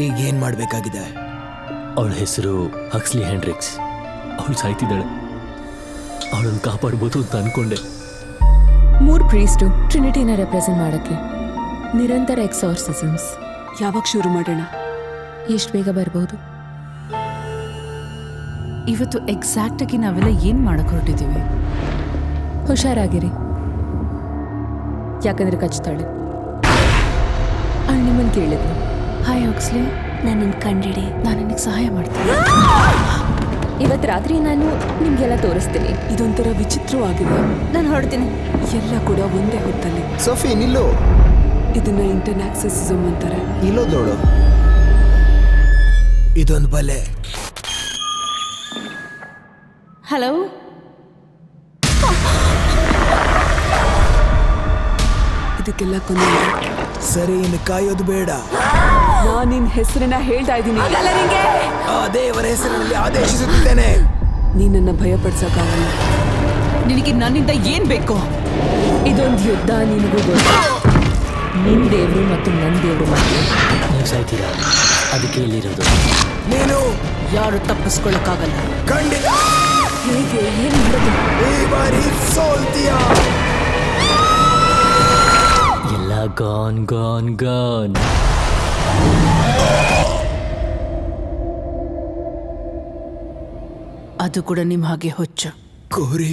ಈಗ ಏನ್ ಮಾಡ್ಬೇಕಾಗಿದೆ? ಅವಳ ಹೆಸರು ಹಕ್ಸ್ಲಿ ಹೆಂಡ್ರಿಕ್ಸ್. ಅವಳು ಸಾಯ್ತಿದ್ದಾಳೆ. ಅವಳನ್ನು ಕಾಪಾಡ್ಬೋದು ಅಂತ ಅನ್ಕೊಂಡೆ. 3 ಪ್ರೀಸ್ಟು ಟ್ರಿನಿಟಿನ ರೆಪ್ರೆಸೆಂಟ್ ಮಾಡೋಕ್ಕೆ ನಿರಂತರ ಎಕ್ಸಾರ್ಸಿಸಮ್ಸ್. ಯಾವಾಗ ಶುರು ಮಾಡೋಣ? ಎಷ್ಟು ಬೇಗ ಬರ್ಬೋದು? ಇವತ್ತು ಎಕ್ಸಾಕ್ಟ್ ಆಗಿ ನಾವೆಲ್ಲ ಏನ್ ಮಾಡಕ್ ಹೊರಟಿದ್ದೀವಿ? ಹುಷಾರಾಗಿರಿ, ಯಾಕಂದ್ರೆ ಕಚ್ತಾಳೆ. ಅವಳು ನಿಮ್ಮನ್ನು ಕೇಳಿದ್ಲು. ಹಾಯ್ ಆಕ್ಸ್ಲಿ, ನನ್ನನ್ನು ಕಂಡಿಡಿ, ನಾನು ನಿನಗೆ ಸಹಾಯ ಮಾಡ್ತೀನಿ. ಇವತ್ತು ರಾತ್ರಿ ನಾನು ನಿಮ್ಗೆಲ್ಲ ತೋರಿಸ್ತೀನಿ. ಇದೊಂಥರ ವಿಚಿತ್ರವಾಗಿದೆ. ನಾನು ಹೊರಡ್ತೀನಿ. ಎಲ್ಲ ಕೂಡ ಒಂದೇ ಹೊತ್ತಲ್ಲಿ. ಸೋಫಿ ನಿಲ್ಲು. ಇದನ್ನ ಇಂಟರ್ನಾಕ್ಸಿಸಮ್ ಅಂತಾರೆ. ನಿಲ್ಲೋದೋಳು. ಇದೊಂದು ಬಲೆ. ಹಲೋ, ಇದಕ್ಕೆಲ್ಲ ಕೊನೆ. ಸರಿ, ಇನ್ನು ಕಾಯೋದು ಬೇಡ. ನಾನು ನಿನ್ ಹೆಸರನ್ನ ಹೇಳ್ತಾ ಇದ್ದೀನಿ. ಆ ದೇವರ ಹೆಸರಿನಲ್ಲಿ ಆದೇಶಿಸುತ್ತಿದ್ದೇನೆ. ನೀನನ್ನ ಭಯಪಡಿಸಕ್ಕಾಗಲ್ಲ. ನಿನಗೆ ನನ್ನಿಂದ ಏನ್ ಬೇಕು? ಇದೊಂದು ಯುದ್ಧ, ನಿನಗೂ ಗೊತ್ತು. ನಿನ್ನ ದೇವರು ಮತ್ತು ನನ್ನ ದೇವರು ಮಾತ್ರ. ನೀವು ಸಾಯ್ತೀರಾ, ಅದಕ್ಕೆ ಇಲ್ಲಿರೋದು. ನೀನು ಯಾರು ತಪ್ಪಿಸ್ಕೊಳಕ್ಕಾಗಲ್ಲ. ಖಂಡಿತ ಹೇಗೆ? ಏನು ಮಾಡೋದು? ಈ ಬಾರಿ ಸೋಲ್ತೀಯಾ? ಎಲ್ಲ ಗಾನ್ ಗಾನ್ ಗಾನ್. ಅದು ಕೂಡ ನಿಮ್ ಹಾಗೆ ಹುಚ್ಚು. ಕೋರಿ